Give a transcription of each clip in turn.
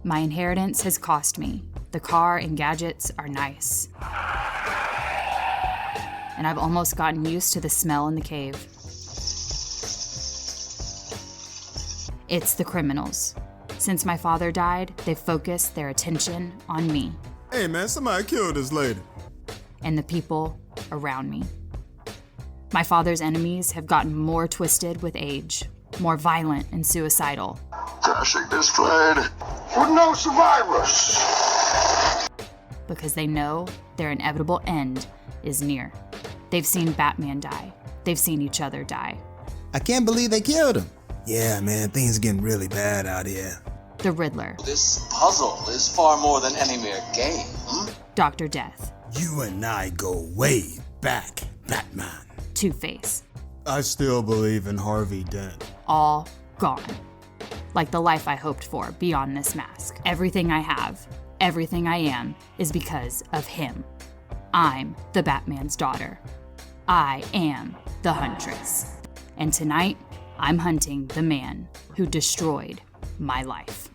My inheritance has cost me. The car and gadgets are nice. And I've almost gotten used to the smell in the cave. It's the criminals. Since my father died, they've focused their attention on me. Hey man, somebody killed this lady. And the people around me. My father's enemies have gotten more twisted with age, more violent and suicidal. Trashing this flat with no survivors. Because they know their inevitable end is near. They've seen Batman die. They've seen each other die. I can't believe they killed him. Yeah, man, things are getting really bad out here. The Riddler. This puzzle is far more than any mere game. Dr. Death. You and I go way back, Batman. Two-Face. I still believe in Harvey Dent. All gone. Like the life I hoped for beyond this mask. Everything I have, everything I am, is because of him. I'm the Batman's daughter. I am the Huntress. And tonight, I'm hunting the man who destroyed my life.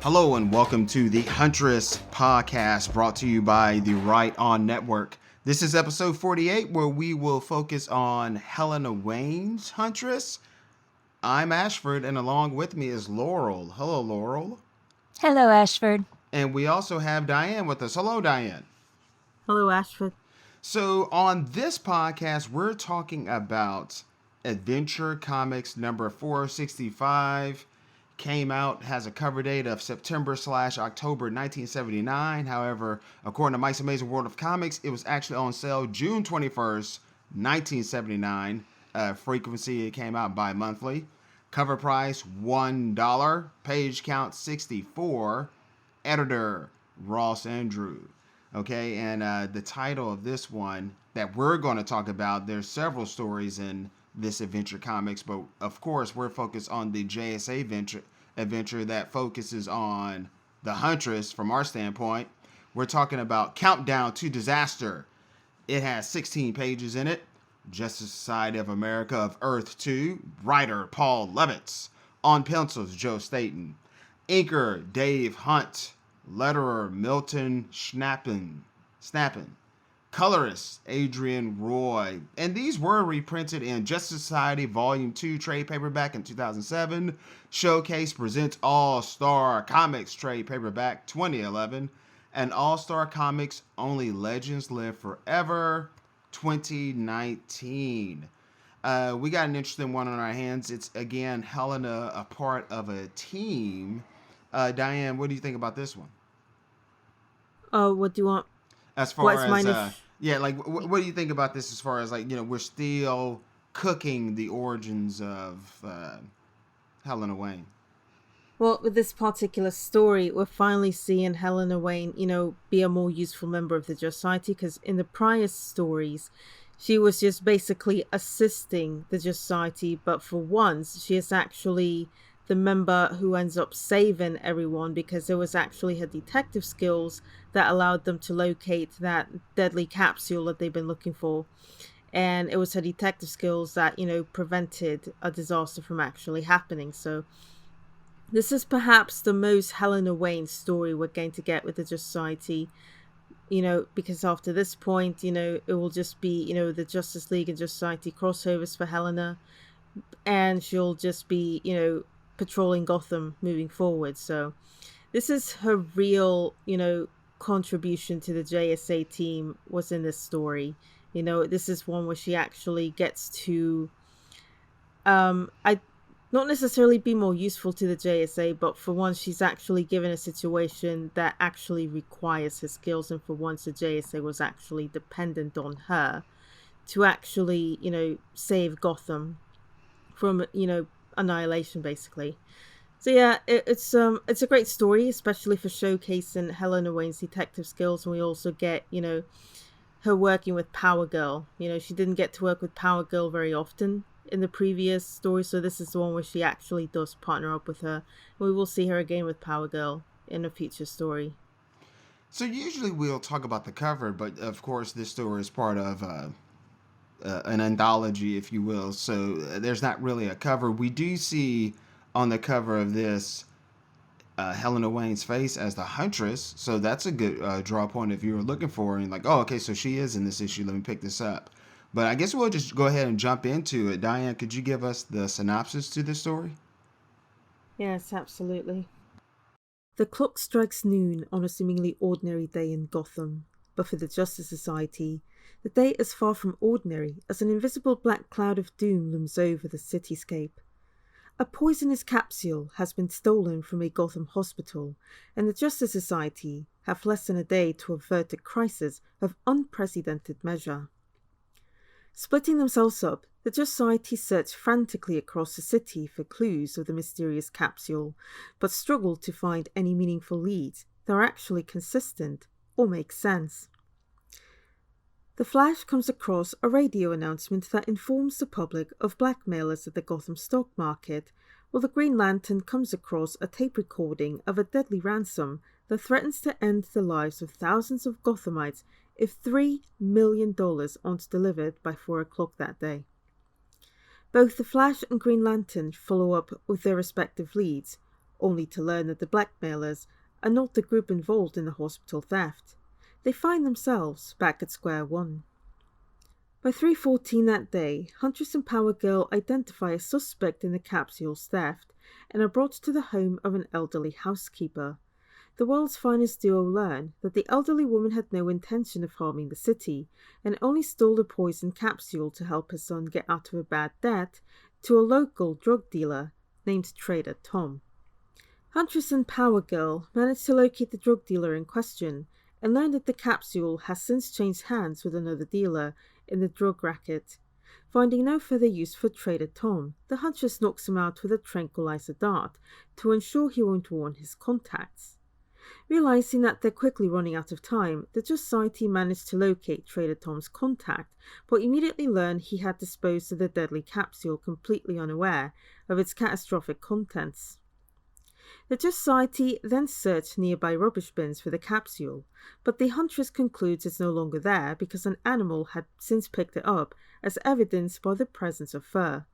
Hello and welcome to the Huntress Podcast, brought to you by the Right On Network. This is episode 48, where we will focus on Helena Wayne Huntress. I'm Ashford, and along with me is Laurel. Hello, Laurel. Hello, Ashford. And we also have Diane with us. Hello, Diane. Hello, Ashford. So on this podcast, we're talking about Adventure Comics number 465. Came out, has a cover date of September/October 1979. However, according to Mike's Amazing World of Comics, it was actually on sale June 21st, 1979. Frequency, it came out bi-monthly. Cover price, $1. Page count, 64. Editor, Ross Andrew. Okay, and the title of this one that we're going to talk about, there's several stories in this Adventure Comics, but of course we're focused on the JSA adventure that focuses on the Huntress from our standpoint. We're talking about Countdown to Disaster. It has 16 pages in it. Justice Society of America of Earth 2. Writer Paul Levitz. On pencils, Joe Staton. Inker Dave Hunt. Letterer Milton Snappen. Colorist Adrian Roy. And these were reprinted in Justice Society Volume 2 trade paperback in 2007. Showcase presents All-Star Comics trade paperback 2011. And All-Star Comics Only Legends Live Forever 2019. We got an interesting one on our hands. It's, again, Helena, a part of a team. Diane, what do you think about this one? What do you want? As far as, yeah, like, what do you think about this as far as, like, you know, we're still cooking the origins of Helena Wayne? Well, with this particular story, we're finally seeing Helena Wayne, you know, be a more useful member of the Justice Society, because in the prior stories, she was just basically assisting the Justice Society, but for once, she is actually the member who ends up saving everyone, because it was actually her detective skills that allowed them to locate that deadly capsule that they've been looking for. And it was her detective skills that, you know, prevented a disaster from actually happening. So this is perhaps the most Helena Wayne story we're going to get with the Justice Society, you know, because after this point, you know, it will just be, you know, the Justice League and Justice Society crossovers for Helena, and she'll just be, you know, patrolling Gotham moving forward. So this is her real, you know, contribution to the JSA team was in this story. You know, this is one where she actually gets to not necessarily be more useful to the JSA, but for once she's actually given a situation that actually requires her skills, and for once the JSA was actually dependent on her to actually, you know, save Gotham from, you know, annihilation, basically. So yeah, it's a great story, especially for showcasing Helena Wayne's detective skills. And we also get, you know, her working with Power Girl. You know, she didn't get to work with Power Girl very often in the previous story, so this is the one where she actually does partner up with her. We will see her again with Power Girl in a future story. So usually we'll talk about the cover, but of course this story is part of an anthology, if you will, so there's not really a cover. We do see on the cover of this Helena Wayne's face as the Huntress, so that's a good draw point if you were looking for and like, oh, okay, so she is in this issue. Let me pick this up. But I guess we'll just go ahead and jump into it. Diane, could you give us the synopsis to this story? Yes, absolutely. The clock strikes noon on a seemingly ordinary day in Gotham, but for the Justice Society, the day is far from ordinary as an invisible black cloud of doom looms over the cityscape. A poisonous capsule has been stolen from a Gotham hospital, and the Justice Society have less than a day to avert a crisis of unprecedented measure. Splitting themselves up, the Society search frantically across the city for clues of the mysterious capsule, but struggle to find any meaningful leads that are actually consistent or make sense. The Flash comes across a radio announcement that informs the public of blackmailers at the Gotham stock market, while the Green Lantern comes across a tape recording of a deadly ransom that threatens to end the lives of thousands of Gothamites if $3 million aren't delivered by 4 o'clock that day. Both the Flash and Green Lantern follow up with their respective leads, only to learn that the blackmailers are not the group involved in the hospital theft. They find themselves back at square one. By 3:14 that day, Huntress and Power Girl identify a suspect in the capsule's theft and are brought to the home of an elderly housekeeper. The world's finest duo learn that the elderly woman had no intention of harming the city and only stole the poison capsule to help her son get out of a bad debt to a local drug dealer named Trader Tom. Huntress and Power Girl manage to locate the drug dealer in question and learn that the capsule has since changed hands with another dealer in the drug racket. Finding no further use for Trader Tom, the Huntress knocks him out with a tranquilizer dart to ensure he won't warn his contacts. Realizing that they're quickly running out of time, the Society managed to locate Trader Tom's contact, but immediately learn he had disposed of the deadly capsule completely unaware of its catastrophic contents. The Society then search nearby rubbish bins for the capsule, but the Huntress concludes it's no longer there because an animal had since picked it up, as evidenced by the presence of fur.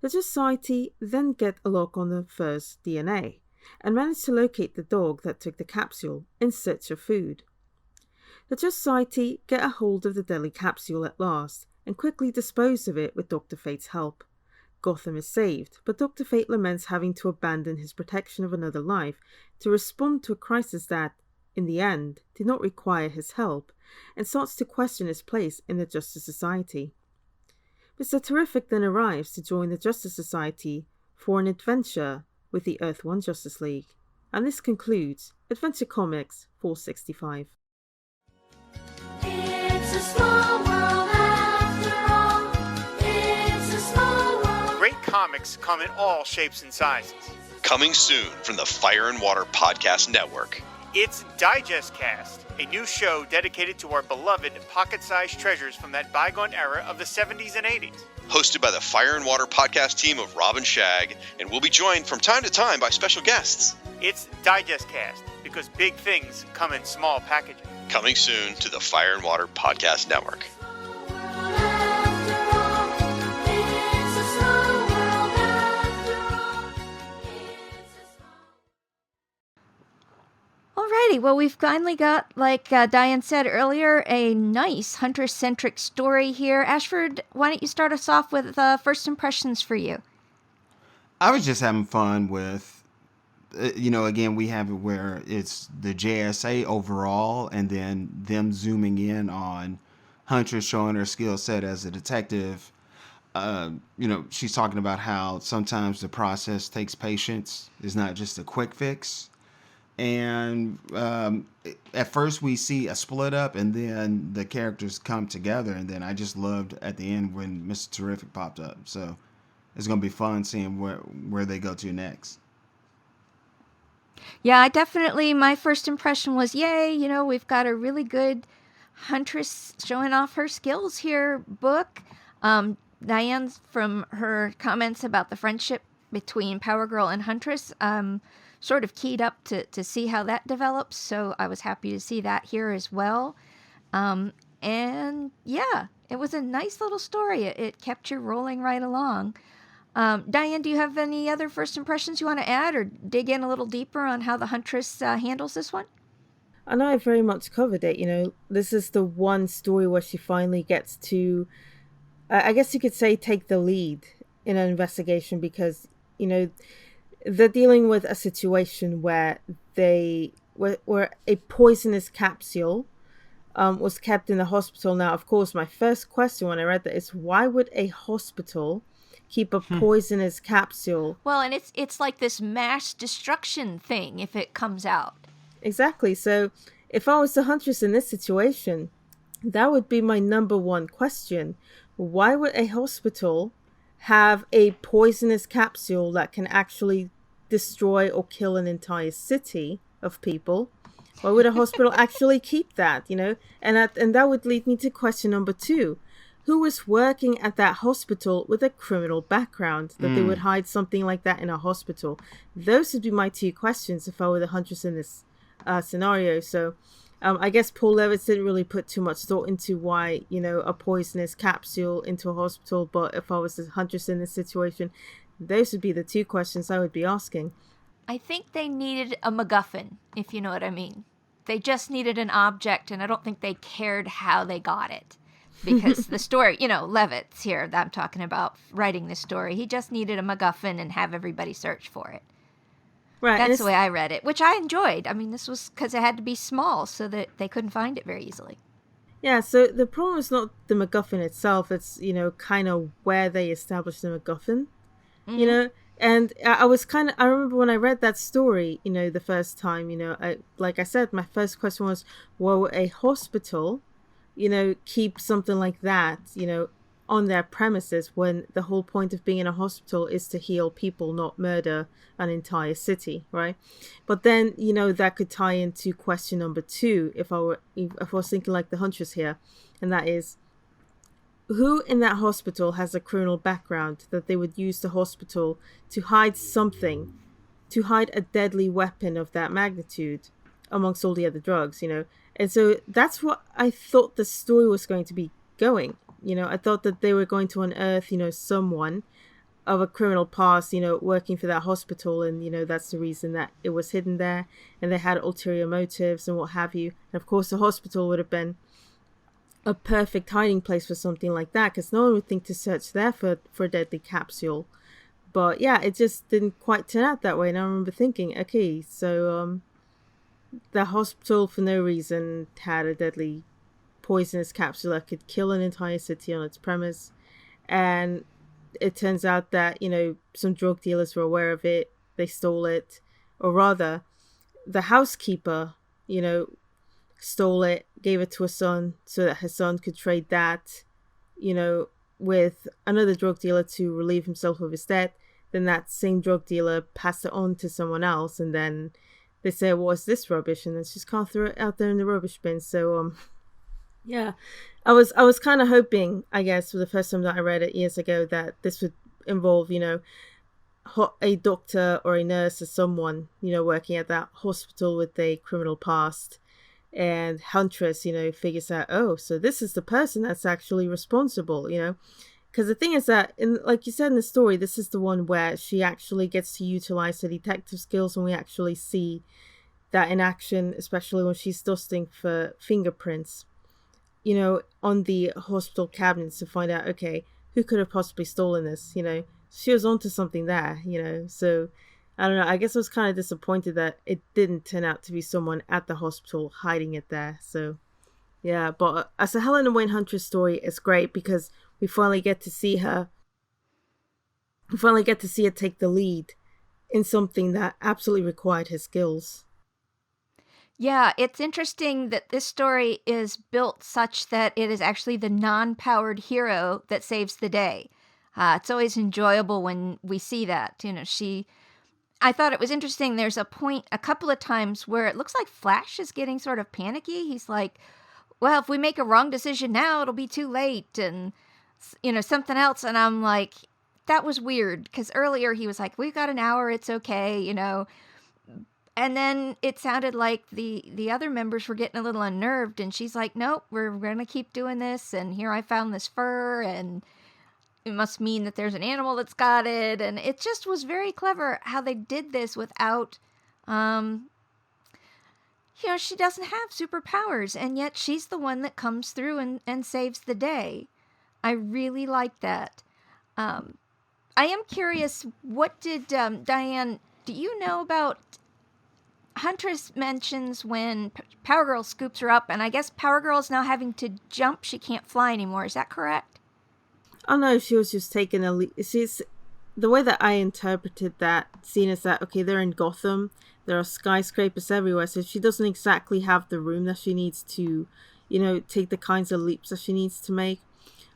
The Society then get a lock on the fur's DNA, and manage to locate the dog that took the capsule in search of food. The Society get a hold of the deadly capsule at last, and quickly dispose of it with Dr. Fate's help. Gotham is saved, but Dr. Fate laments having to abandon his protection of another life to respond to a crisis that, in the end, did not require his help, and starts to question his place in the Justice Society. Mr. Terrific then arrives to join the Justice Society for an adventure with the Earth 1 Justice League. And this concludes Adventure Comics 465. It's a small world after all. It's a small world. Great comics come in all shapes and sizes. Coming soon from the Fire and Water Podcast Network. It's Digest Cast, a new show dedicated to our beloved pocket-sized treasures from that bygone era of the 70s and 80s. Hosted by the Fire and Water Podcast team of Rob and Shag, and we'll be joined from time to time by special guests. It's Digest Cast, because big things come in small packaging. Coming soon to the Fire and Water Podcast Network. Alrighty, well, we've finally got, like Diane said earlier, a nice Huntress-centric story here. Ashford, why don't you start us off with first impressions for you? I was just having fun with, again, we have it where it's the JSA overall, and then them zooming in on Huntress showing her skill set as a detective. She's talking about how sometimes the process takes patience. It's not just a quick fix. And at first we see a split up, and then the characters come together, and then I just loved at the end when Mr. Terrific popped up. So it's going to be fun seeing where they go to next. Yeah, my first impression was, yay, we've got a really good Huntress showing off her skills here book. Diane's, from her comments about the friendship between Power Girl and Huntress, sort of keyed up to see how that develops, so I was happy to see that here as well. And yeah, it was a nice little story. It kept you rolling right along. Diane, do you have any other first impressions you want to add or dig in a little deeper on how the Huntress handles this one? I know I very much covered it. This is the one story where she finally gets to, I guess you could say, take the lead in an investigation because, they're dealing with a situation where where a poisonous capsule was kept in the hospital. Now, of course, my first question when I read that is, why would a hospital keep a poisonous capsule? Well, and it's like this mass destruction thing if it comes out. Exactly. So if I was the Huntress in this situation, that would be my number one question. Why would a hospital have a poisonous capsule that can actually destroy or kill an entire city of people? Why would a hospital actually keep that, And that would lead me to question number 2. Who was working at that hospital with a criminal background that they would hide something like that in a hospital? Those would be my 2 questions if I were the Huntress in this scenario. So I guess Paul Levitz didn't really put too much thought into why, a poisonous capsule into a hospital. But if I was the Huntress in this situation, those would be the 2 questions I would be asking. I think they needed a MacGuffin, if you know what I mean. They just needed an object, and I don't think they cared how they got it. Because the story, Levitz here that I'm talking about writing this story, he just needed a MacGuffin and have everybody search for it. Right. That's the way I read it, which I enjoyed. I mean, this was because it had to be small so that they couldn't find it very easily. Yeah, so the problem is not the MacGuffin itself. It's, kind of where they established the MacGuffin, And I remember when I read that story, the first time, like I said, my first question was, will a hospital, keep something like that, on their premises when the whole point of being in a hospital is to heal people, not murder an entire city, right? But then, that could tie into question number 2 if I was thinking like the Huntress here, and that is, who in that hospital has a criminal background that they would use the hospital to hide something, to hide a deadly weapon of that magnitude amongst all the other drugs, And so that's what I thought the story was going to be going. I thought that they were going to unearth, someone of a criminal past, working for that hospital. And, that's the reason that it was hidden there. And they had ulterior motives and what have you. And of course, the hospital would have been a perfect hiding place for something like that, because no one would think to search there for a deadly capsule. But yeah, it just didn't quite turn out that way. And I remember thinking, okay, so the hospital for no reason had a deadly poisonous capsule that could kill an entire city on its premise. And it turns out that, some drug dealers were aware of it. They stole it. Or rather, the housekeeper, stole it, gave it to her son so that her son could trade that, with another drug dealer to relieve himself of his debt. Then that same drug dealer passed it on to someone else, and then they say, what's this rubbish? And then she just can't throw it out there in the rubbish bin. So, yeah, I was kind of hoping, I guess, for the first time that I read it years ago, that this would involve, a doctor or a nurse or someone, working at that hospital with a criminal past. And Huntress, figures out, oh, so this is the person that's actually responsible, Because the thing is that, like you said in the story, this is the one where she actually gets to utilize her detective skills, and we actually see that in action, especially when she's dusting for fingerprints, on the hospital cabinets to find out, okay, who could have possibly stolen this, She was onto something there, So, I don't know, I guess I was kind of disappointed that it didn't turn out to be someone at the hospital hiding it there. So, yeah, but as a Helena Wayne Huntress story, it's great because we finally get to see her take the lead in something that absolutely required her skills. Yeah, it's interesting that this story is built such that it is actually the non-powered hero that saves the day. It's always enjoyable when we see that. I thought it was interesting. There's a point a couple of times where it looks like Flash is getting sort of panicky. He's like, well, if we make a wrong decision now, it'll be too late. And, something else. And I'm like, that was weird. Because earlier he was like, we've got an hour. It's okay, And then it sounded like the other members were getting a little unnerved. And she's like, nope, we're going to keep doing this. And here I found this fur. And it must mean that there's an animal that's got it. And it just was very clever how they did this without, she doesn't have superpowers, and yet she's the one that comes through and saves the day. I really like that. I am curious, what did, Diane, do you know about, Huntress mentions when Power Girl scoops her up, and I guess Power Girl is now having to jump. She can't fly anymore. Is that correct? Oh no, she was just taking a leap. The way that I interpreted that scene is that, okay, they're in Gotham. There are skyscrapers everywhere, so she doesn't exactly have the room that she needs to, take the kinds of leaps that she needs to make.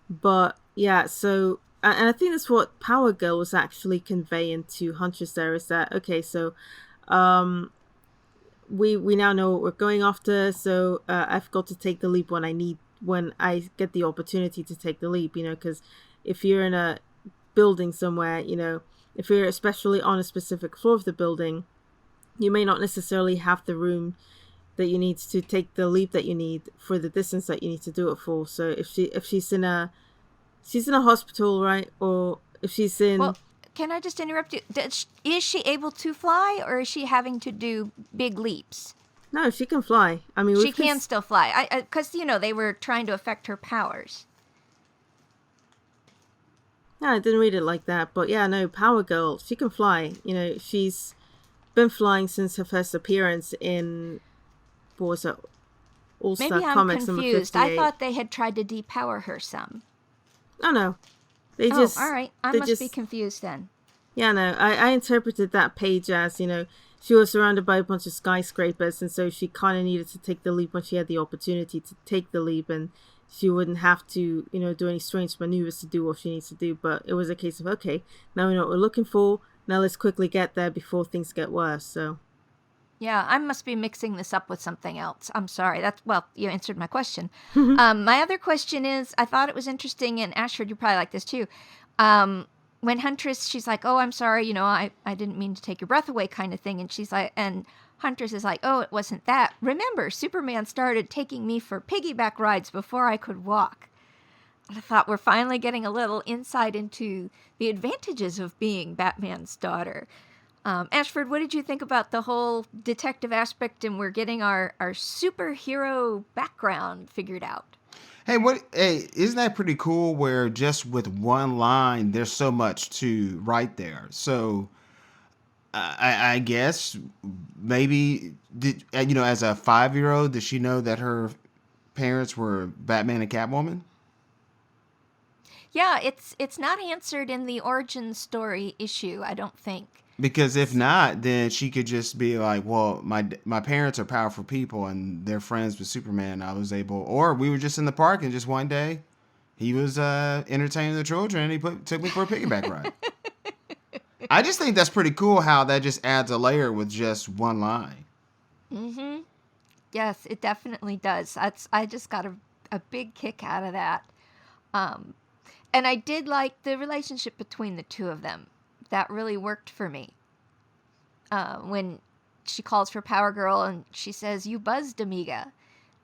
But yeah, so, and I think that's what Power Girl was actually conveying to Huntress there, is that, okay, so, we now know what we're going after, so I've got to take the leap when I get the opportunity to take the leap, because if you're in a building somewhere, if you're especially on a specific floor of the building, you may not necessarily have the room that you need to take the leap that you need for the distance that you need to do it for. So if she's in a hospital, right, or if she's in... Well, can I just interrupt you? Is she able to fly, or is she having to do big leaps? No, she can fly. I mean, she can still fly. Because, they were trying to affect her powers. Yeah, I didn't read it like that. But yeah, no, Power Girl, she can fly. She's been flying since her first appearance in, what was it? All-Star Comics number 58. Maybe I'm confused. I thought they had tried to depower her some. Oh, no. All right. I must be confused then. Yeah, no. I interpreted that page as, she was surrounded by a bunch of skyscrapers, and so she kind of needed to take the leap when she had the opportunity to take the leap, and she wouldn't have to, do any strange maneuvers to do what she needs to do. But it was a case of, okay, now we know what we're looking for. Now let's quickly get there before things get worse. So, yeah, I must be mixing this up with something else. I'm sorry. You answered my question. My other question is, I thought it was interesting, and Ashford, you probably like this too. When Huntress, she's like, "Oh, I'm sorry, I didn't mean to take your breath away," kind of thing, and she's like, and Huntress is like, "Oh, it wasn't that. Remember, Superman started taking me for piggyback rides before I could walk." I thought we're finally getting a little insight into the advantages of being Batman's daughter. Ashford, what did you think about the whole detective aspect, and we're getting our superhero background figured out? Hey, isn't that pretty cool where just with one line, there's so much to write there? So I guess maybe, as a 5-year-old, did she know that her parents were Batman and Catwoman? Yeah, it's not answered in the origin story issue, I don't think. Because if not, then she could just be like, well, my parents are powerful people and they're friends with Superman. Or we were just in the park and just one day he was entertaining the children and he took me for a piggyback ride. I just think that's pretty cool how that just adds a layer with just one line. Mm-hmm. Yes, it definitely does. I just got a big kick out of that. And I did like the relationship between the two of them. That really worked for me. When she calls for Power Girl and she says, "You buzzed, amiga."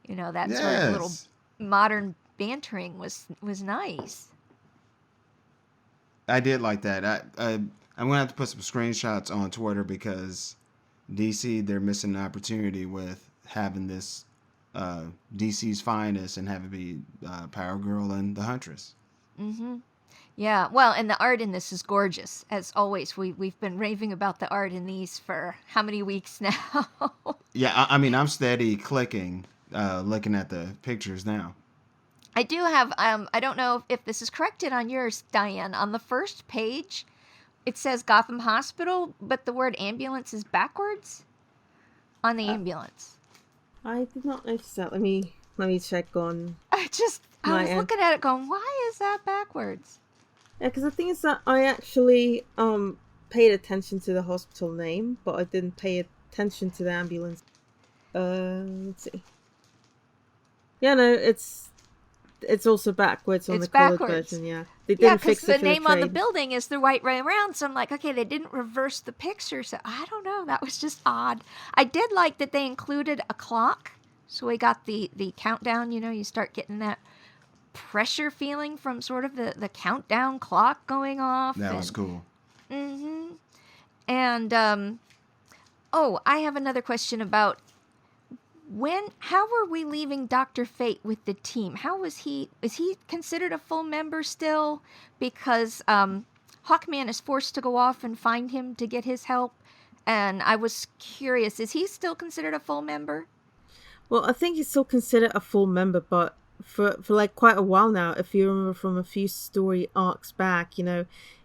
That yes. sort of little modern bantering was nice. I did like that. I'm going to have to put some screenshots on Twitter because DC, they're missing an opportunity with having this DC's finest and have it be Power Girl and the Huntress. Mm-hmm. Yeah, well, and the art in this is gorgeous. As always, we've been raving about the art in these for how many weeks now? Yeah, I'm steady clicking, looking at the pictures now. I do have, I don't know if this is corrected on yours, Diane. On the first page, it says Gotham Hospital, but the word ambulance is backwards on the ambulance. I did not notice that. Let me check on. I was looking at it going, why is that backwards? Yeah, because the thing is that I actually paid attention to the hospital name, but I didn't pay attention to the ambulance. Let's see. Yeah, no, it's also backwards on the colored version. Yeah, they didn't fix it for the name trade. on the building is the right way around. So I'm like, okay, they didn't reverse the picture. So I don't know. That was just odd. I did like that they included a clock, so we got the countdown. You start getting that pressure feeling from sort of the countdown clock going off. That was cool. Mm-hmm. And, I have another question about how were we leaving Dr. Fate with the team? Is he considered a full member still? Because, Hawkman is forced to go off and find him to get his help. And I was curious, is he still considered a full member? Well, I think he's still considered a full member, but for like quite a while now, if you remember from a few story arcs back,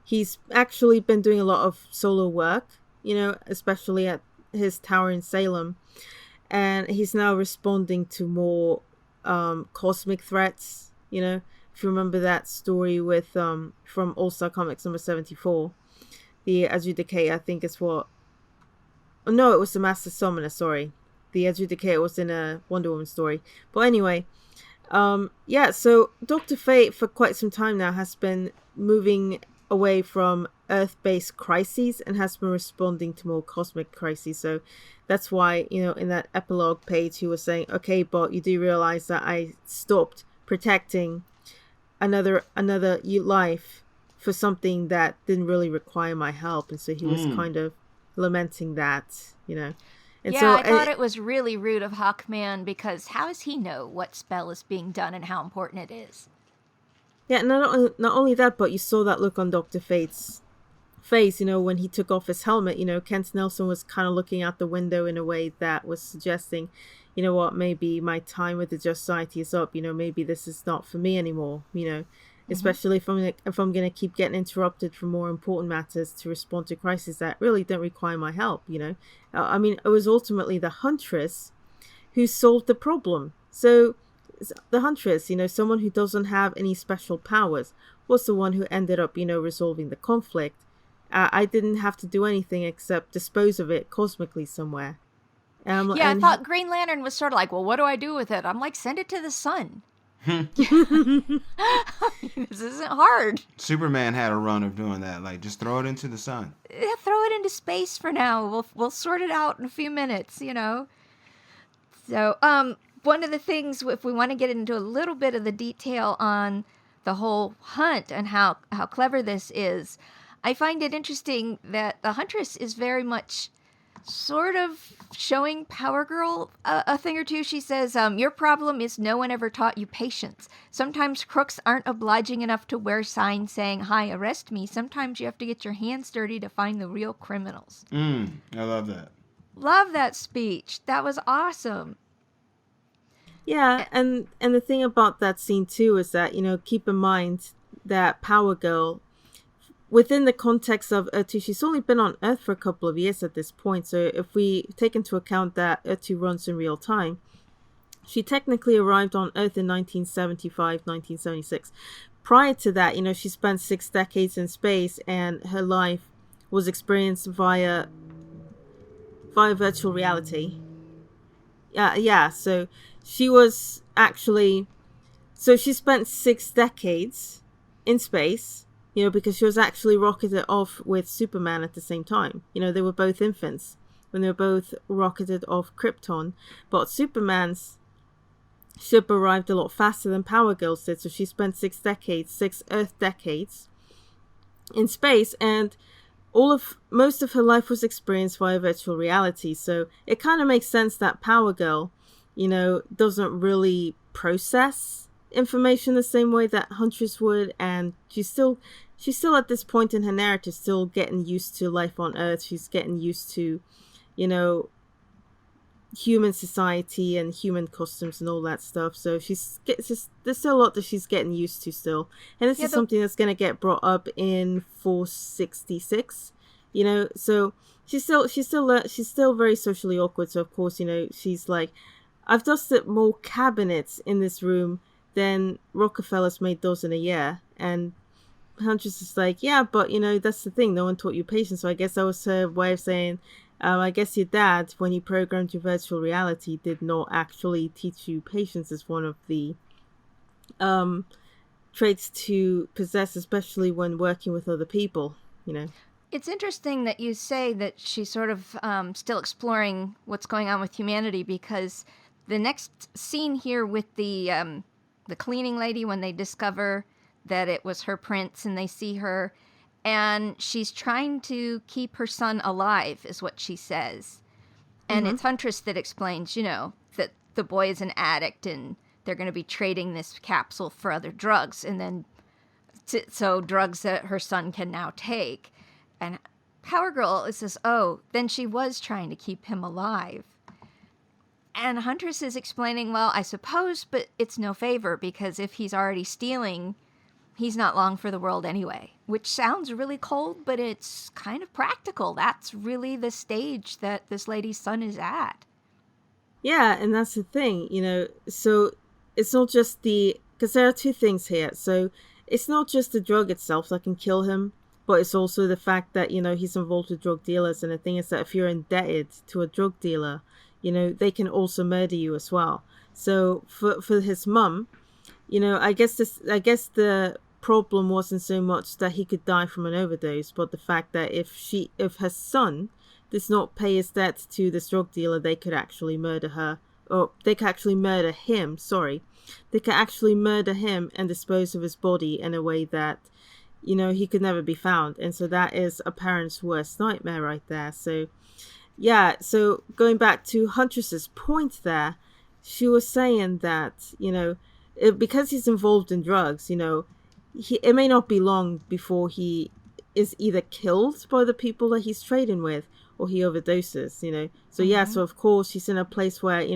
he's actually been doing a lot of solo work, especially at his tower in Salem. And he's now responding to more cosmic threats, If you remember that story with from All-Star Comics number 74, the Adjudicator, I think is what... Oh, no, it was the Master Summoner, sorry. The Adjudicator was in a Wonder Woman story. But anyway, so Dr. Fate for quite some time now has been moving away from Earth-based crises and has been responding to more cosmic crises. So that's why, in that epilogue page, he was saying, okay, but you do realize that I stopped protecting another life for something that didn't really require my help. And so he was kind of lamenting that, And I thought it was really rude of Hawkman, because how does he know what spell is being done and how important it is? Yeah, not only that, but you saw that look on Dr. Fate's face, when he took off his helmet. Kent Nelson was kind of looking out the window in a way that was suggesting, maybe my time with the Just Society is up. Maybe this is not for me anymore. Especially if I'm going to keep getting interrupted from more important matters to respond to crises that really don't require my help. I mean, it was ultimately the Huntress who solved the problem. So the Huntress, someone who doesn't have any special powers, was the one who ended up, resolving the conflict. I didn't have to do anything except dispose of it cosmically somewhere. I thought Green Lantern was sort of like, well, what do I do with it? I'm like, send it to the sun. This isn't hard. Superman had a run of doing that. Like, just throw it into the sun. Yeah, throw it into space for now. We'll sort it out in a few minutes, So, one of the things, if we want to get into a little bit of the detail on the whole hunt and how clever this is, I find it interesting that the Huntress is very much sort of showing Power Girl a thing or two. She says, your problem is no one ever taught you patience. Sometimes crooks aren't obliging enough to wear signs saying, hi, arrest me. Sometimes you have to get your hands dirty to find the real criminals. I love that. Love that speech. That was awesome. Yeah, and the thing about that scene too is that, keep in mind that Power Girl, within the context of Earth 2, she's only been on Earth for a couple of years at this point. So if we take into account that Earth 2 runs in real time, she technically arrived on Earth in 1975, 1976. Prior to that, she spent 6 decades in space, and her life was experienced via virtual reality. So she was actually... So she spent 6 decades in space, because she was actually rocketed off with Superman at the same time. They were both infants when they were both rocketed off Krypton. But Superman's ship arrived a lot faster than Power Girl's did. So she spent 6 Earth decades in space. And most of her life was experienced via virtual reality. So it kind of makes sense that Power Girl, doesn't really process information the same way that Huntress would, and she's still at this point in her narrative still getting used to life on Earth. She's getting used to human society and human customs and all that stuff. So there's still a lot that she's getting used to still, and this is something that's going to get brought up in 466. So she's still very socially awkward. So of course, she's like, I've dusted more cabinets in this room than Rockefeller's made those in a year. And Huntress is like, yeah, but that's the thing, no one taught you patience. So I guess that was her way of saying, I guess your dad, when he programmed your virtual reality, did not actually teach you patience as one of the traits to possess, especially when working with other people. It's interesting that you say that she's sort of still exploring what's going on with humanity, because the next scene here with the the cleaning lady when they discover that it was her prints and they see her. And she's trying to keep her son alive, is what she says. And it's Huntress that explains, that the boy is an addict and they're going to be trading this capsule for other drugs. And then, so drugs that her son can now take. And Power Girl says, oh, then she was trying to keep him alive. And Huntress is explaining, well, I suppose, but it's no favor because if he's already stealing, he's not long for the world anyway, which sounds really cold, but it's kind of practical. That's really the stage that this lady's son is at. Yeah, and that's the thing, so it's not just because there are two things here. So it's not just the drug itself that can kill him, but it's also the fact that, he's involved with drug dealers. And the thing is that if you're indebted to a drug dealer, they can also murder you as well. So for his mum, I guess the problem wasn't so much that he could die from an overdose, but the fact that if her son does not pay his debt to this drug dealer, they could actually murder her, or they could actually murder him. Sorry, they could actually murder him and dispose of his body in a way that, he could never be found. And so that is a parent's worst nightmare right there. So yeah, so going back to Huntress's point there, she was saying that, because he's involved in drugs, it may not be long before he is either killed by the people that he's trading with or he overdoses, So yeah, so of course he's in a place where,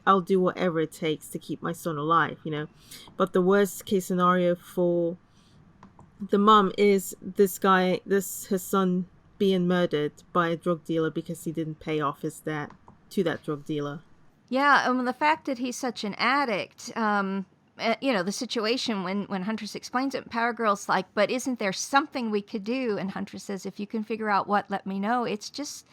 I'll do whatever it takes to keep my son alive, But the worst case scenario for the mum is her son being murdered by a drug dealer because he didn't pay off his debt to that drug dealer. Yeah, and the fact that he's such an addict, the situation when Huntress explains it, Power Girl's like, but isn't there something we could do? And Huntress says, if you can figure out what, let me know. It's just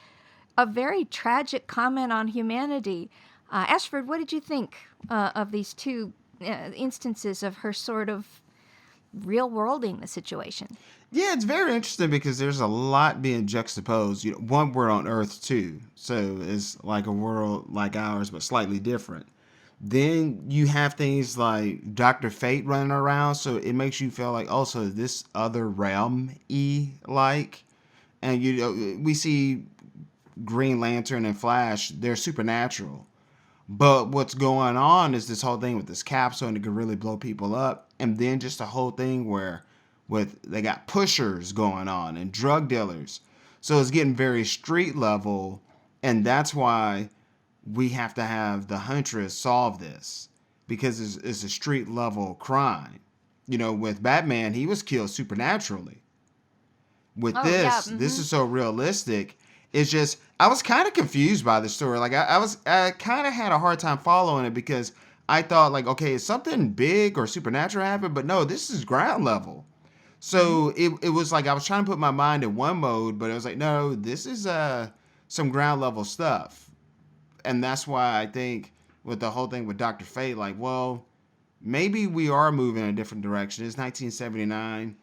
a very tragic comment on humanity. Ashford, what did you think of these two instances of her sort of real-worlding the situation? Yeah, it's very interesting because there's a lot being juxtaposed. One, we're on Earth too, so it's like a world like ours, but slightly different. Then you have things like Dr. Fate running around, so it makes you feel like also this other realm-y like. And we see Green Lantern and Flash, they're supernatural. But what's going on is this whole thing with this capsule and it can really blow people up. And then just a whole thing where they got pushers going on and drug dealers. So it's getting very street level. And that's why we have to have the Huntress solve this. Because it's a street level crime. With Batman, he was killed supernaturally. With this is so realistic. It's just, I was kind of confused by the story. Like I kind of had a hard time following it because I thought like, okay, is something big or supernatural happened? But no, this is ground level. So it was like I was trying to put my mind in one mode, but it was like, no, this is some ground level stuff. And that's why I think with the whole thing with Dr. Fate, like, well, maybe we are moving in a different direction. It's 1979.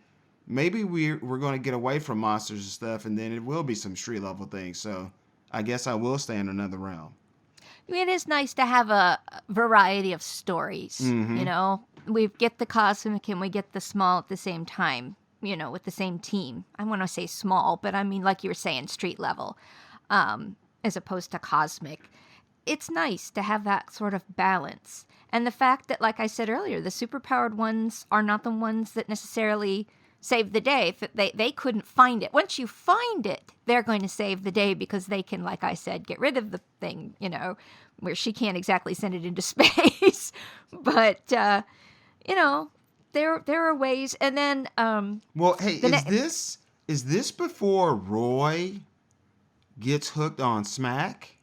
Maybe we're going to get away from monsters and stuff, and then it will be some street level things. So I guess I will stay in another realm. It is nice to have a variety of stories, We get the cosmic and we get the small at the same time, with the same team. I want to say small, but I mean, like you were saying, street level, as opposed to cosmic. It's nice to have that sort of balance. And the fact that, like I said earlier, the superpowered ones are not the ones that necessarily save the day. They couldn't find it. Once you find it, they're going to save the day because they can, like I said, get rid of the thing, where she can't exactly send it into space. But, there are ways. And then... well, hey, is this before Roy gets hooked on smack?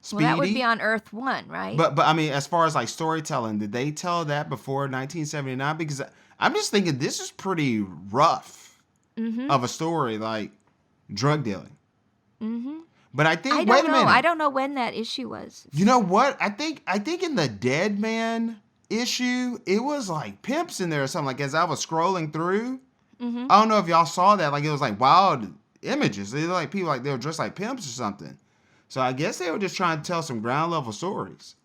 Speedy? Well, that would be on Earth 1, right? But I mean, as far as like storytelling, did they tell that before 1979? Because I'm just thinking this is pretty rough of a story, like drug dealing. Mm-hmm. But I think, wait a minute. I don't know when that issue was. You know what? I think in the Dead Man issue, it was like pimps in there or something. Like as I was scrolling through, I don't know if y'all saw that. Like it was like wild images. They were like people like they were dressed like pimps or something. So I guess they were just trying to tell some ground level stories.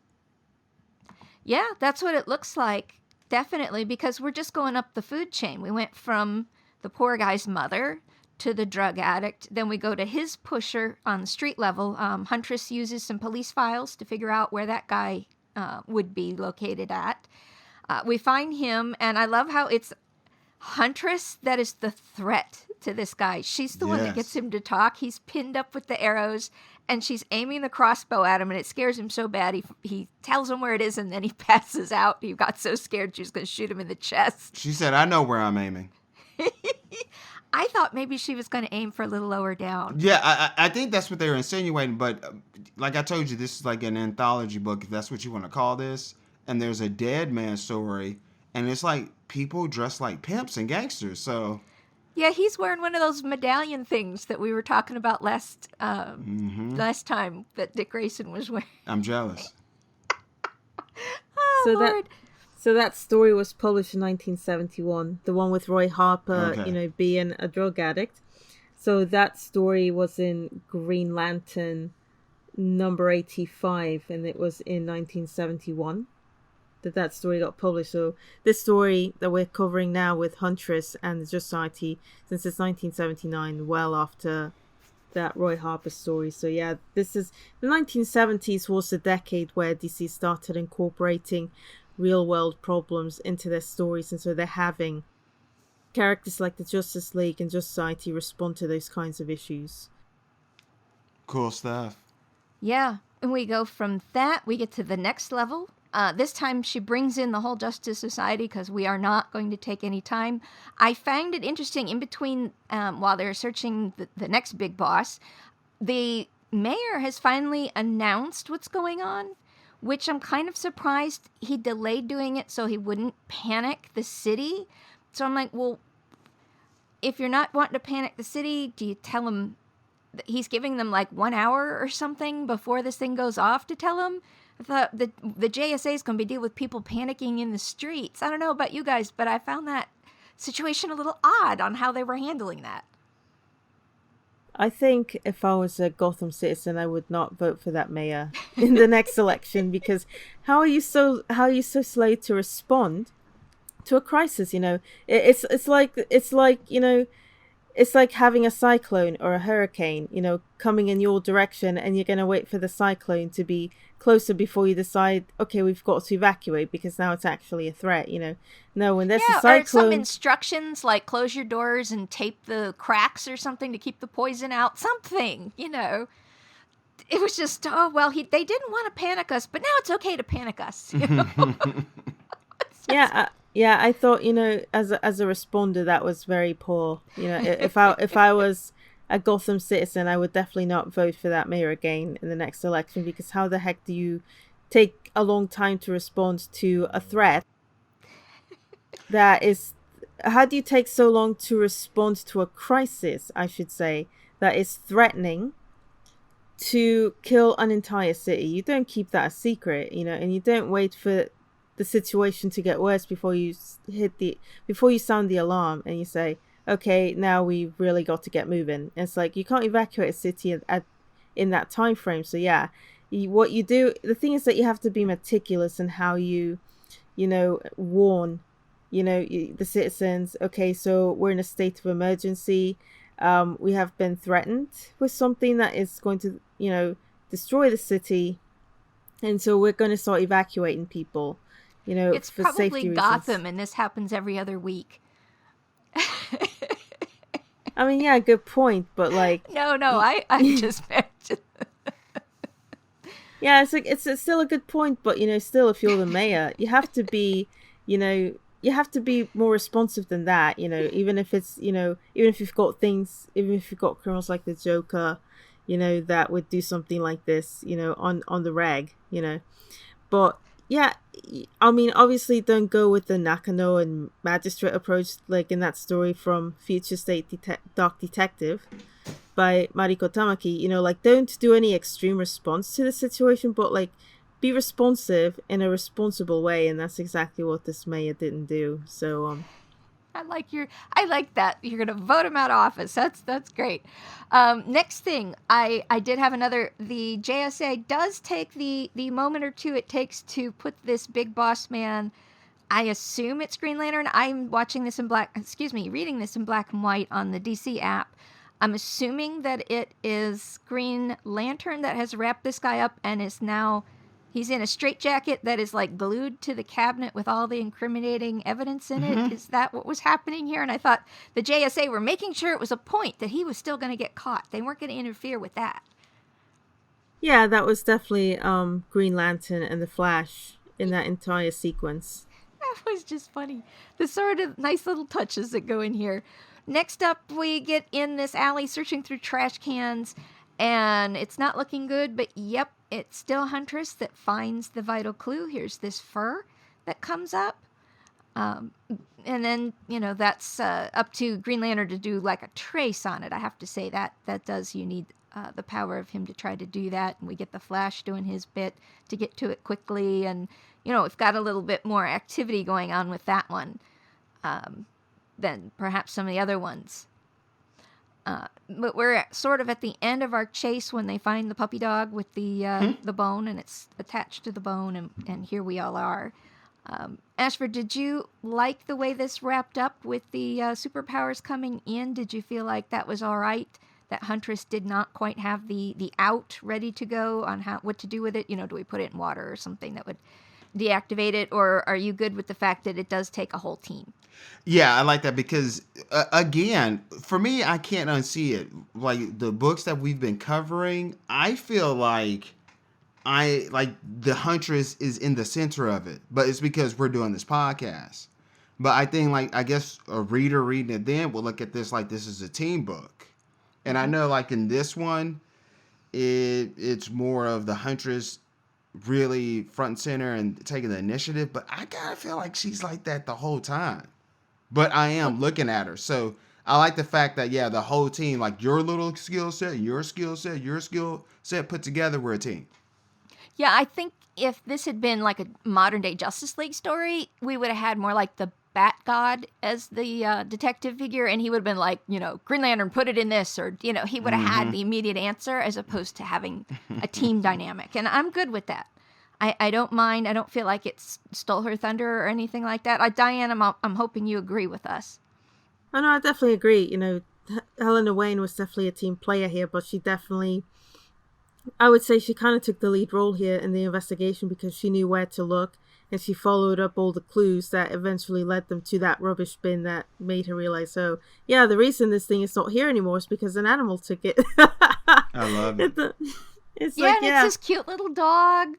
Yeah, that's what it looks like. Definitely, because we're just going up the food chain. We went from the poor guy's mother to the drug addict. Then we go to his pusher on the street level. Huntress uses some police files to figure out where that guy would be located at. We find him, and I love how it's Huntress that is the threat to this guy. She's the one that gets him to talk. He's pinned up with the arrows, and she's aiming the crossbow at him, and it scares him so bad. He tells him where it is, and then he passes out. He got so scared she was going to shoot him in the chest. She said, I know where I'm aiming. I thought maybe she was going to aim for a little lower down. Yeah, I think that's what they were insinuating, but like I told you, this is like an anthology book, if that's what you want to call this. And there's a dead man story, and it's like people dressed like pimps and gangsters, so... Yeah, he's wearing one of those medallion things that we were talking about last time that Dick Grayson was wearing. I'm jealous. Oh, Lord. So that story was published in 1971, the one with Roy Harper, being a drug addict. So that story was in Green Lantern number 85, and it was in 1971 that story got published. So this story that we're covering now with Huntress and the Society, since it's 1979, well after that Roy Harper story. So yeah, this is the 1970s was the decade where DC started incorporating real world problems into their stories, and so they're having characters like the Justice League and Society respond to those kinds of issues. Cool stuff. Yeah, and we go from that, we get to the next level. This time she brings in the whole Justice Society because we are not going to take any time. I found it interesting in between, while they're searching the next big boss, the mayor has finally announced what's going on, which I'm kind of surprised he delayed doing it so he wouldn't panic the city. So I'm like, well, if you're not wanting to panic the city, do you tell him that he's giving them like 1 hour or something before this thing goes off to tell him? I thought the JSA is going to be dealing with people panicking in the streets. I don't know about you guys, but I found that situation a little odd on how they were handling that. I think if I was a Gotham citizen, I would not vote for that mayor in the next election, because how are you so slow to respond to a crisis? It's like having a cyclone or a hurricane, coming in your direction, and you're going to wait for the cyclone to be closer before you decide, okay, we've got to evacuate because now it's actually a threat, No, when there's a cyclone... or some instructions like close your doors and tape the cracks or something to keep the poison out. Something, It was just, they didn't want to panic us, but now it's okay to panic us. Yeah, I thought, as a responder, that was very poor. If I was a Gotham citizen, I would definitely not vote for that mayor again in the next election, because how the heck do you take a long time to respond to a threat how do you take so long to respond to a crisis, I should say, that is threatening to kill an entire city? You don't keep that a secret, and you don't wait for the situation to get worse before you sound the alarm and you say, okay, now we've really got to get moving. It's like you can't evacuate a city in that time frame. So yeah, what you do, the thing is that you have to be meticulous in how you warn the citizens. Okay, so we're in a state of emergency. We have been threatened with something that is going to destroy the city, and so we're going to start evacuating people. It's for probably safety Gotham, reasons. and this happens every other week. I mean, yeah, good point, but like... No, I just mentioned... Yeah, it's still a good point, but, still, if you're the mayor, you have to be, more responsive than that, even if it's, even if you've got criminals like the Joker, that would do something like this, on the reg, But, yeah, I mean, obviously don't go with the Nakano and Magistrate approach, like in that story from Future State Dark Detective by Mariko Tamaki. Don't do any extreme response to the situation, but, be responsive in a responsible way, and that's exactly what this mayor didn't do. So, I like that. You're going to vote him out of office. That's great. Next thing, I did have another. The JSA does take the moment or two it takes to put this big boss man. I assume it's Green Lantern. I'm reading this in black and white on the DC app. I'm assuming that it is Green Lantern that has wrapped this guy up and is now, he's in a straitjacket that is like glued to the cabinet with all the incriminating evidence in it. Is that what was happening here? And I thought the JSA were making sure it was a point that he was still going to get caught. They weren't going to interfere with that. Yeah, that was definitely Green Lantern and the Flash in that entire sequence. That was just funny. The sort of nice little touches that go in here. Next up, we get in this alley searching through trash cans, and it's not looking good, but yep, it's still Huntress that finds the vital clue. Here's this fur that comes up. And then, that's up to Green Lantern to do like a trace on it. I have to say that you need the power of him to try to do that. And we get the Flash doing his bit to get to it quickly. And, we've got a little bit more activity going on with that one than perhaps some of the other ones. But we're sort of at the end of our chase when they find the puppy dog with the bone, and it's attached to the bone, and here we all are. Ashford, did you like the way this wrapped up with the superpowers coming in? Did you feel like that was all right, that Huntress did not quite have the out ready to go on what to do with it? Do we put it in water or something that would deactivate it, or are you good with the fact that it does take a whole team? Yeah, I like that because, again, for me, I can't unsee it. Like, the books that we've been covering, I feel like the Huntress is in the center of it, but it's because we're doing this podcast. But I think, I guess a reader reading it then will look at this like this is a team book. And I know, in this one, it's more of the Huntress really front and center and taking the initiative, but I gotta feel like she's like that the whole time. But I am looking at her. So I like the fact that, the whole team, like your little skill set, your skill set put together, we're a team. Yeah, I think if this had been like a modern day Justice League story, we would have had more like the Bat God as the detective figure, and he would have been like, Green Lantern put it in this, or, he would have had the immediate answer as opposed to having a team dynamic. And I'm good with that. I don't mind. I don't feel like it stole her thunder or anything like that. Diane, I'm hoping you agree with us. Oh, no, I definitely agree. Helena Wayne was definitely a team player here, but she definitely, I would say she kind of took the lead role here in the investigation because she knew where to look, and she followed up all the clues that eventually led them to that rubbish bin that made her realize, the reason this thing is not here anymore is because an animal took it. I love it. It's this cute little dog.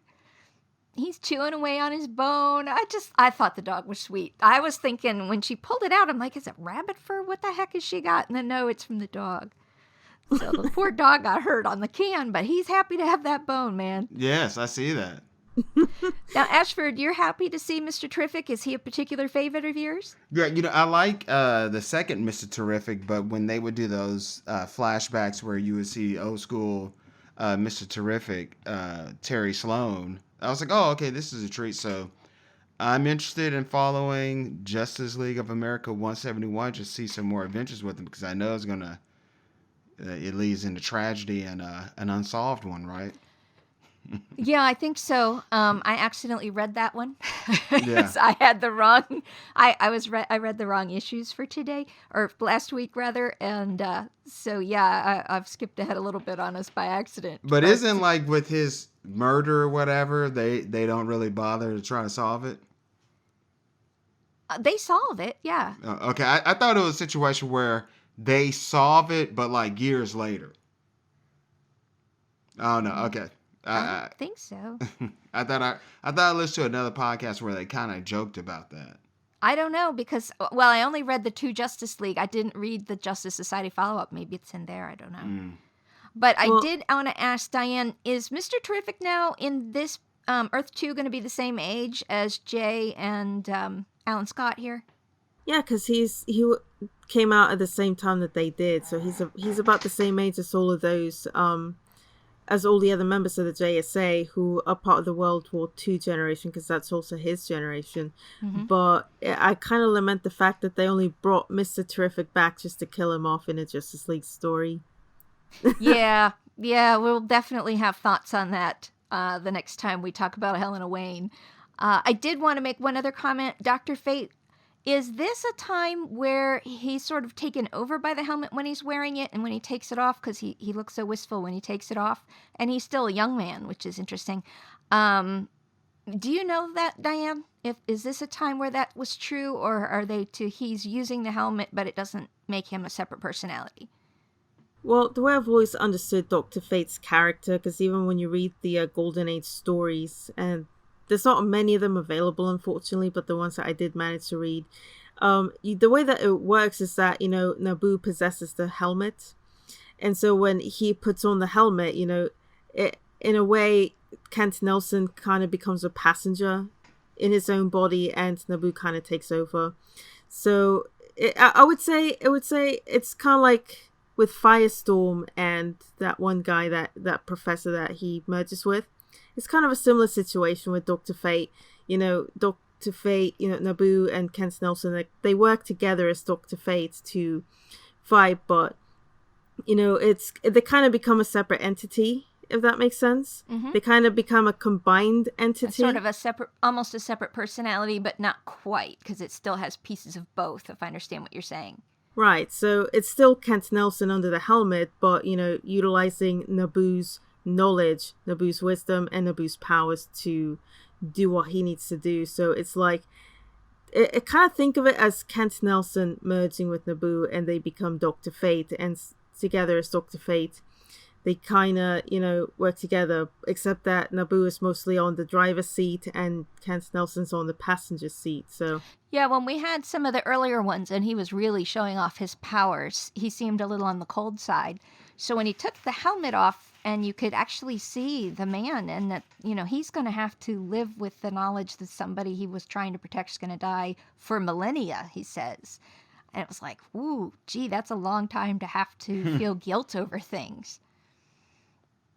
He's chewing away on his bone. I thought the dog was sweet. I was thinking when she pulled it out, I'm like, is it rabbit fur? What the heck has she got? And then no, it's from the dog. So the poor dog got hurt on the can, but he's happy to have that bone, man. Yes, I see that. Now, Ashford, you're happy to see Mr. Terrific. Is he a particular favorite of yours? Yeah, I like the second Mr. Terrific, but when they would do those flashbacks where you would see old school Mr. Terrific, Terry Sloan, I was like, oh, okay, this is a treat. So I'm interested in following Justice League of America 171, just see some more adventures with him, because I know it's going to, it leads into tragedy and an unsolved one, right? Yeah, I think so. I accidentally read that one. Yeah. I had the wrong. I read the wrong issues for today, or last week rather, and I've skipped ahead a little bit on us by accident. But isn't like with his murder or whatever, they don't really bother to try to solve it? They solve it, yeah. Okay, I thought it was a situation where they solve it, but like years later. Oh no, okay. I don't think so. I thought I listened to another podcast where they kind of joked about that. I don't know because, I only read the 2 Justice League. I didn't read the Justice Society follow-up. Maybe it's in there. I don't know. But I did want to ask Diane, is Mr. Terrific now in this Earth 2 going to be the same age as Jay and Alan Scott here? Yeah, because he came out at the same time that they did. So he's about the same age as all of those as all the other members of the JSA who are part of the World War II generation, because that's also his generation. But I kind of lament the fact that they only brought Mr. Terrific back just to kill him off in a Justice League story. Yeah, we'll definitely have thoughts on that the next time we talk about Helena Wayne. I did want to make one other comment. Dr. Fate, is this a time where he's sort of taken over by the helmet when he's wearing it and when he takes it off? Because he looks so wistful when he takes it off. And he's still a young man, which is interesting. Do you know that, Diane? Is this a time where that was true? Or are they he's using the helmet, but it doesn't make him a separate personality? Well, the way I've always understood Dr. Fate's character, because even when you read the Golden Age stories, and there's not many of them available, unfortunately, but the ones that I did manage to read, the way that it works is that, Naboo possesses the helmet. And so when he puts on the helmet, in a way, Kent Nelson kind of becomes a passenger in his own body, and Naboo kind of takes over. So I would say it's kind of like with Firestorm and that one guy, that professor that he merges with. It's kind of a similar situation with Dr. Fate. Dr. Fate, Naboo and Kent Nelson, they work together as Dr. Fate to fight, but, they kind of become a separate entity, if that makes sense. They kind of become a combined entity. Sort of almost a separate personality, but not quite, because it still has pieces of both, if I understand what you're saying. Right, so it's still Kent Nelson under the helmet, but, utilizing Naboo's knowledge, Naboo's wisdom, and Naboo's powers to do what he needs to do. So it's like, I kind of think of it as Kent Nelson merging with Naboo, and they become Dr. Fate, and together as Dr. Fate, they kind of, work together, except that Naboo is mostly on the driver's seat and Kent Nelson's on the passenger seat. So yeah, when we had some of the earlier ones and he was really showing off his powers, he seemed a little on the cold side. So when he took the helmet off and you could actually see the man, and that, he's going to have to live with the knowledge that somebody he was trying to protect is going to die for millennia, he says. And it was like, ooh, gee, that's a long time to have to feel guilt over things.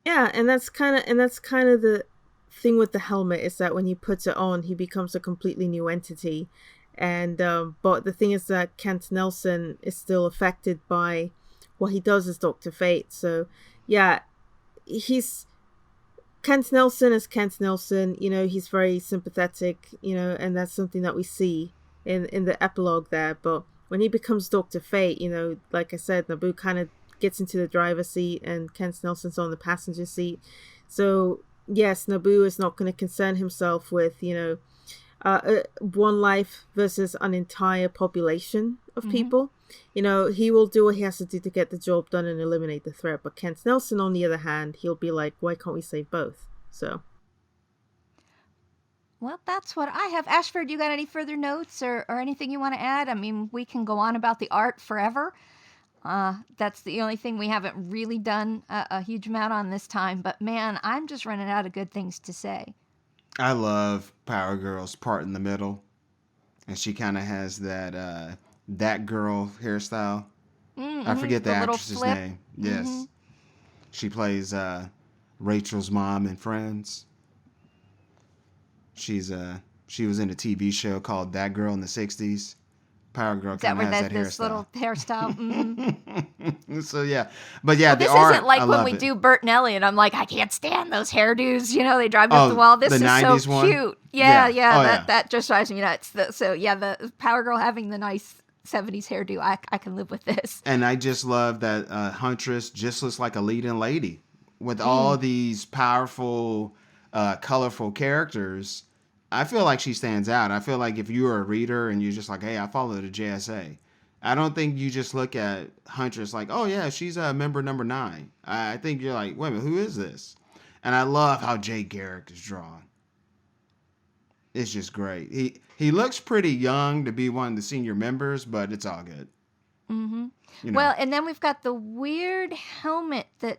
Yeah, and that's kind of the thing with the helmet, is that when he puts it on, he becomes a completely new entity. And but the thing is that Kent Nelson is still affected by what he does as Dr. Fate. So yeah, Kent Nelson is Kent Nelson. He's very sympathetic. And that's something that we see in the epilogue there. But when he becomes Dr. Fate, like I said, Naboo kind of gets into the driver's seat and Kent Nelson's on the passenger seat. So yes, Naboo is not going to concern himself with one life versus an entire population of people. He will do what he has to do to get the job done and eliminate the threat. But Kent Nelson, on the other hand, he'll be like, why can't we save both? So well, that's what I have. Ashford, you got any further notes or anything you want to add? I mean, we can go on about the art forever. That's the only thing we haven't really done a huge amount on this time. But man, I'm just running out of good things to say. I love Power Girl's part in the middle. And she kind of has that girl hairstyle. I forget the actress's name. Yes. She plays Rachel's mom in Friends. She was in a TV show called That Girl in the 60s. Power Girl kind of has that hairstyle. Little hairstyle. So yeah, but yeah, this the art, isn't like I when love we it. do Bert and Ellie, and I'm like, I can't stand those hairdos. They drive me up the wall. This the is 90s so one? cute. Yeah. Yeah. That just drives me nuts. The Power Girl having the nice 70s hairdo, I can live with this. And I just love that Huntress just looks like a leading lady with all these powerful, colorful characters. I feel like she stands out. I feel like if you're a reader and you're just like, hey, I follow the JSA, I don't think you just look at Huntress like, oh yeah, she's a member number 9. I think you're like, wait a minute, who is this? And I love how Jay Garrick is drawn. It's just great. He looks pretty young to be one of the senior members, but it's all good. Well, and then we've got the weird helmet that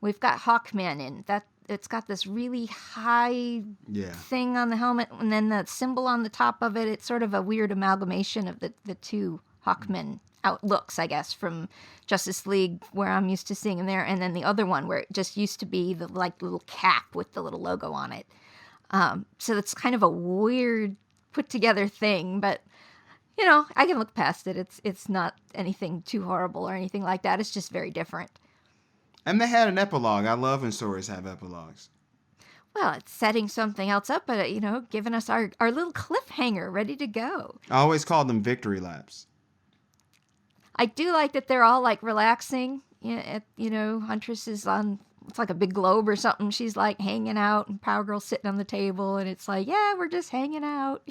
we've got Hawkman in. That it's got this really high thing on the helmet, and then the symbol on the top of it. It's sort of a weird amalgamation of the two Hawkmen outlooks, I guess, from Justice League, where I'm used to seeing him there, and then the other one where it just used to be the little cap with the little logo on it. So it's kind of a weird put together thing, but I can look past it. It's not anything too horrible or anything like that. It's just very different. And they had an epilogue. I love when stories have epilogues. Well, it's setting something else up, but, giving us our little cliffhanger ready to go. I always call them victory laps. I do like that they're all, relaxing. Huntress is on, it's like a big globe or something. She's, hanging out, and Power Girl's sitting on the table, and it's yeah, we're just hanging out,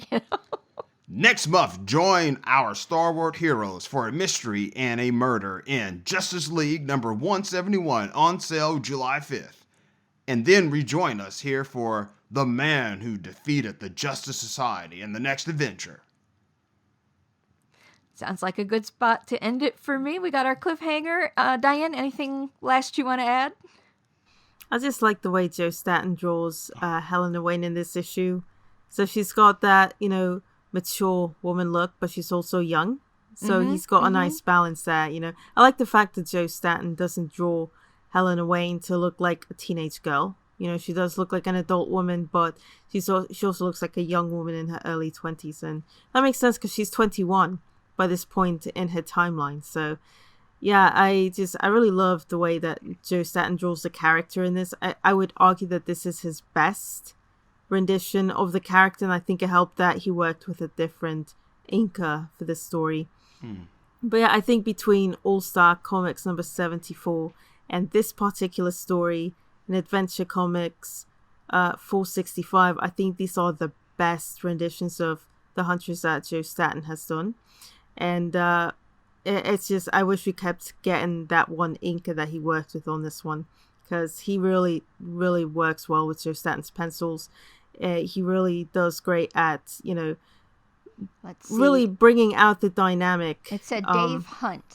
Next month, join our stalwart heroes for a mystery and a murder in Justice League number 171, on sale July 5th. And then rejoin us here for The Man Who Defeated the Justice Society in the next adventure. Sounds like a good spot to end it for me. We got our cliffhanger. Diane, anything last you want to add? I just like the way Joe Staton draws Helena Wayne in this issue. So she's got that, mature woman look, but she's also young. So he's got a nice balance there, I like the fact that Joe Staton doesn't draw Helena Wayne to look like a teenage girl. She does look like an adult woman, but she also looks like a young woman in her early 20s. And that makes sense because she's 21 by this point in her timeline. So, yeah, I really love the way that Joe Staton draws the character in this. I would argue that this is his best rendition of the character, and I think it helped that he worked with a different inker for this story. But yeah, I think between All-Star Comics number 74 and this particular story in Adventure Comics 465, I think these are the best renditions of the Huntress that Joe Staton has done. And it's just, I wish we kept getting that one inker that he worked with on this one, because he really, really works well with Joe Staton's pencils. He really does great at, really bringing out the dynamic. It said Dave Hunt.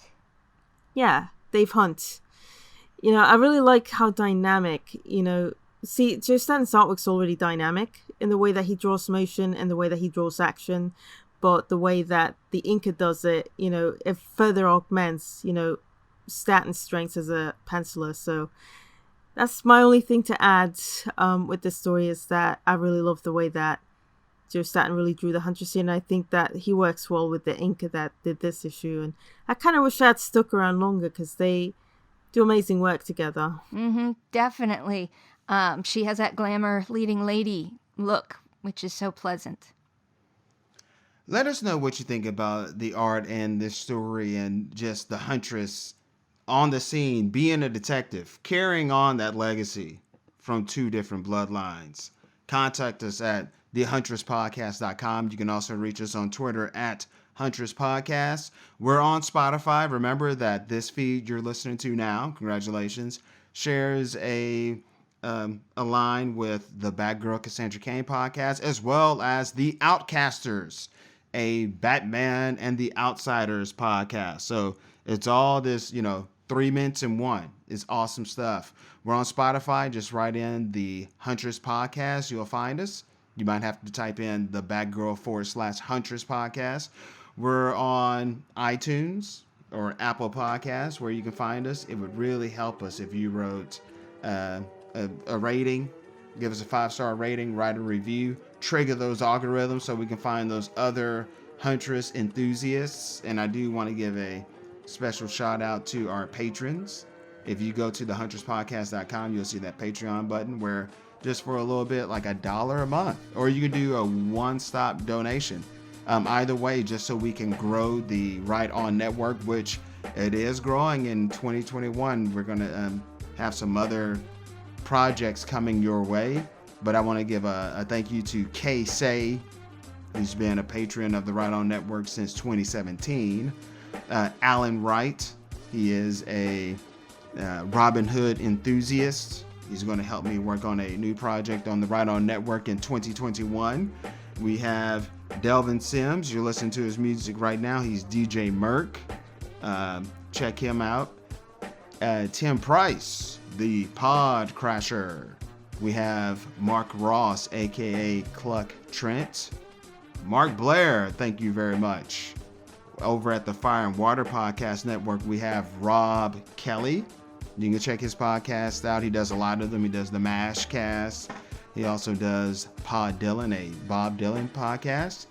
Yeah, Dave Hunt. I really like how dynamic, see, Joe Staton's artwork's already dynamic in the way that he draws motion and the way that he draws action, but the way that the inker does it, it further augments, Staton's strengths as a penciler. So that's my only thing to add with this story, is that I really love the way that Joe Staton really drew the Huntress, and I think that he works well with the inker that did this issue. And I kind of wish I had stuck around longer, because they do amazing work together. Definitely. She has that glamour leading lady look, which is so pleasant. Let us know what you think about the art and this story, and just the Huntress on the scene, being a detective, carrying on that legacy from two different bloodlines. Contact us at thehuntress.podcast.com. You can also reach us on Twitter at Huntress Podcast. We're on Spotify. Remember that this feed you're listening to now, congratulations, shares a line with the Batgirl Cassandra Cain podcast, as well as the Outcasters, a Batman and the Outsiders podcast. So it's all this, 3 minutes in one. It's awesome stuff. We're on Spotify. Just write in the Huntress Podcast. You'll find us. You might have to type in the Batgirl /Huntress Podcast. We're on iTunes or Apple Podcasts, where you can find us. It would really help us if you wrote a rating. Give us a 5-star rating, write a review, trigger those algorithms so we can find those other Huntress enthusiasts. And I do want to give a special shout out to our patrons. If you go to thehunterspodcast.com, you'll see that Patreon button, where just for a little bit, like $1 a month, or you can do a one-stop donation. Either way, just so we can grow the Right On Network, which it is growing in 2021. We're going to have some other projects coming your way, but I want to give a thank you to Kay Say, who's been a patron of the Right On Network since 2017. Alan Wright, he is a Robin Hood enthusiast. He's going to help me work on a new project on the Right On Network in 2021. We have Delvin Sims. You're listening to his music right now. He's DJ Merc. Check him out. Tim Price, the Pod Crasher. We have Mark Ross, aka Cluck Trent. Mark Blair, thank you very much. Over at the Fire and Water Podcast Network, we have Rob Kelly. You can check his podcast out. He does a lot of them. He does the MASH cast. He also does Pod Dylan, a Bob Dylan podcast.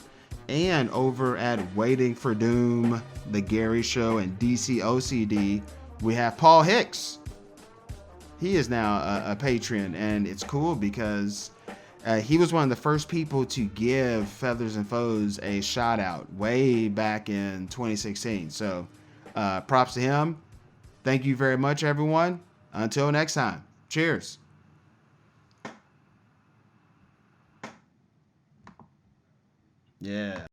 And over at Waiting for Doom, The Gary Show, and DC OCD, we have Paul Hicks. He is now a patron, and it's cool because he was one of the first people to give Feathers and Foes a shout out way back in 2016. So props to him. Thank you very much, everyone. Until next time. Cheers. Yeah.